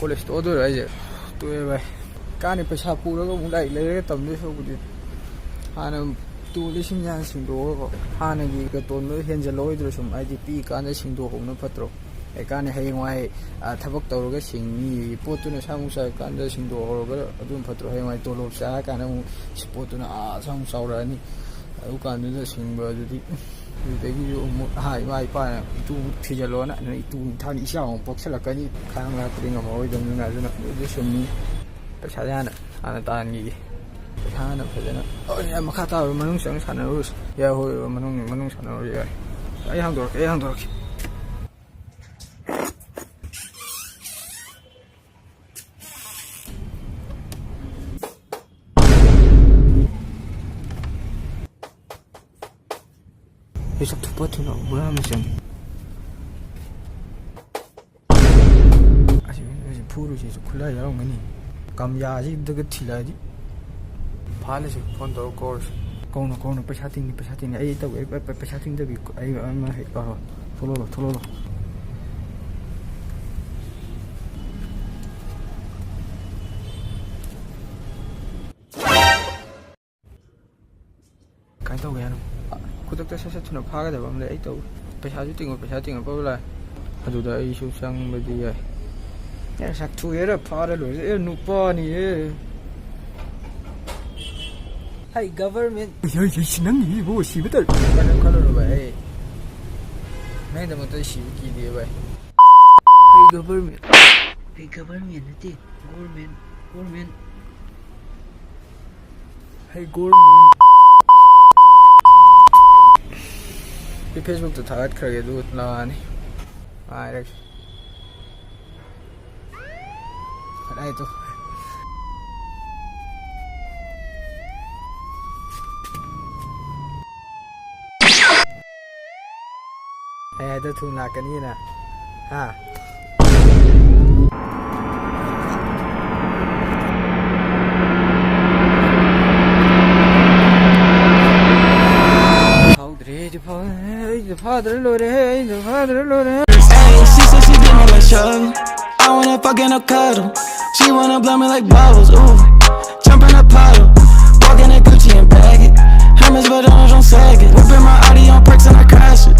College ꯇꯣꯛꯑꯗꯣꯏꯔꯣ ꯑꯩꯁꯦ ꯇꯣꯛꯑꯦ ꯚꯥꯏ ꯀꯥꯟꯅꯤ ꯄꯩꯁꯥ ꯄꯨꯔꯒ ꯑꯃꯨꯛ ꯂꯥꯏꯔꯤꯛ ꯂꯩꯔꯒ ꯇꯝꯗꯣꯏ ꯁꯔꯨꯛꯄꯨꯗꯤ ꯍꯥꯟꯅ ꯇꯨꯜꯂꯤꯁꯤꯡ ꯌꯥꯝ ꯁꯤꯡꯗꯣꯛꯑꯒꯀꯣ ꯍꯥꯟꯅꯒꯤ ꯇꯣꯟꯕ ꯍꯦꯟꯖꯜꯂꯛꯑꯣꯏꯗ꯭ꯔꯣ ꯁꯨꯝ ꯍꯥꯏꯗꯤ ꯄꯤꯛꯏꯀꯥꯟꯗ ꯁꯤꯡꯗꯣꯛꯍꯧꯕꯅ ꯐꯠꯇ꯭ꯔꯣ ꯀꯥꯟꯅ ꯍꯌꯦꯡꯋꯥꯏ ꯊꯕꯛ ꯇꯧꯔꯒ ꯁꯤꯡꯅꯤ ꯄꯣꯠꯇꯨꯅ ꯁꯥꯃꯨꯛ ꯆꯥꯔꯀꯥꯟꯗ ꯁꯤꯡꯗꯣꯛꯍꯧꯔꯒ ꯑꯗꯨꯝ ꯐꯠꯇ꯭ꯔꯣ ꯍꯌꯦꯡꯋꯥꯏ ꯇꯣꯂꯣꯞ ꯆꯥꯔꯀꯥꯟꯗ ꯑꯃꯨꯛ ꯄꯣꯠꯇꯨꯅ ꯁꯥꯃꯨꯛ ꯆꯥꯎꯔꯛꯑꯅꯤ ꯑꯗꯨꯀꯥꯟꯗꯨꯗ ꯁꯤꯡꯕ ꯑꯗꯨꯗꯤ ꯑꯗꯨꯗꯒꯤꯁꯨ ꯑꯃꯨꯛ ꯏꯃꯥ ꯏꯄꯥꯅ ꯏꯇꯨ ꯊꯤꯖꯤꯜꯂꯣꯅ ꯏꯇꯨ ꯊꯥꯅꯤ ꯏꯆꯥ ꯑꯃꯨꯛ ꯄꯣꯛꯁꯜꯂꯛꯀꯅꯤ ꯈꯥꯡ ꯂꯥꯛꯄꯗꯤ ꯉꯝꯃꯔꯣꯏꯗꯕꯅꯤꯅ ꯑꯗꯨꯅ ꯑꯗꯨ ꯁꯨꯝꯃꯤ ꯄꯩꯁꯥꯗꯤ ꯍꯥꯟꯅ ꯇꯥꯟꯈꯤꯒꯦ ꯄꯩꯁꯥ ꯍꯥꯟꯅ ꯐꯖꯅ ꯃꯈꯥ ꯇꯥꯕ ꯃꯅꯨꯡ ꯆꯪ ꯁꯥꯟꯅꯔꯨꯔꯁꯤ ꯌꯥꯏ ꯍꯣꯏ ꯃꯅꯨꯡ ꯁꯥꯟꯅꯔꯨꯔꯁꯤ ꯌꯥꯏ ꯑꯩ ꯍꯥꯡꯗꯣꯔꯛꯀꯦ ꯆꯥꯛ ꯊꯨꯞꯄ ꯊꯨꯅ ꯕꯣꯔꯥ ꯑꯃ ꯆꯪꯉꯤ ꯑꯁꯤ ꯐꯨꯔꯨꯁꯤꯁꯨ ꯈꯨꯠꯂꯥꯏ ꯌꯥꯎꯔꯝꯒꯅꯤ ꯀꯝꯌꯥꯁꯤꯗꯒ ꯊꯤꯜꯂꯛꯑꯗꯤ ꯐꯥꯜꯂꯁꯤ ꯐꯣꯟ ꯇꯧꯔꯒ ꯀꯧꯔꯁꯤ ꯀꯧꯅ ꯄꯩꯁꯥ ꯇꯤꯡꯅꯤ ꯑꯩ ꯇꯧꯒꯦ ꯄꯩꯁꯥ ꯇꯤꯡꯗꯕꯤ ꯑꯩ ꯑꯃ ꯍꯦꯛ ꯊꯣꯛꯂꯛꯑꯣ ꯀꯥꯏ ꯇꯧꯒꯦ ꯍꯥꯏꯅꯣ ꯈꯨꯗꯛꯇ ꯁꯠ ꯊꯨꯅ ꯐꯥꯒꯗꯕ ꯑꯃ ꯂꯩ ꯑꯩ ꯇꯧ ꯄꯩꯁꯥ ꯇꯤꯡꯉ ꯄꯥꯎ ꯂꯥꯛꯑꯦ ꯑꯗꯨꯗ ꯑꯩꯁꯨ ꯆꯪꯕꯗꯤ ꯌꯥꯏ ꯁꯥꯛꯊꯨꯑꯦꯔ ꯐꯥꯔ ꯂꯣꯏꯔꯦ ꯅꯨꯄꯥꯅꯤꯌꯦ ꯍꯥꯏ ꯒꯚꯔꯟꯃꯦꯟ ꯅꯪꯒꯤꯕꯨ ꯁꯤꯕ ꯇꯧ ꯀꯩꯅꯣ ꯈꯜꯂꯨꯔꯣ ꯚꯥꯏ ꯑꯩ ꯅꯪꯒꯤꯗꯃꯛꯇ ꯁꯤꯕ ꯀꯤꯗꯦ ꯚꯥꯏ ꯍꯩ ꯒꯚꯔꯟꯃꯦꯟ ꯅꯠꯇꯦ ꯒꯣꯔꯃꯦꯟ ꯍꯩ ꯒꯣꯔꯃꯦꯟ ꯑꯩ ꯐꯦꯁꯕꯨꯛꯇ ꯊꯥꯒꯠꯈ꯭ꯔꯒꯦ ꯑꯗꯨꯒ ꯂꯥꯛꯑꯅꯤ ꯍꯥꯏꯔꯒꯦ ꯀꯗꯥꯏꯗꯣ ꯑꯩ ꯊꯨꯅ ꯂꯥꯛꯀꯅꯤꯅ ꯍꯥ Father, Lord, hey, the father, Lord, hey. Hey, she said she did me like Shug. I wanna fuck and no cuddle. She wanna blow me like bubbles, ooh. Jump in a puddle. Walk in a Gucci and bag it. Hermes, but I don't sag it. Whipping my Audi on perks and I crash it.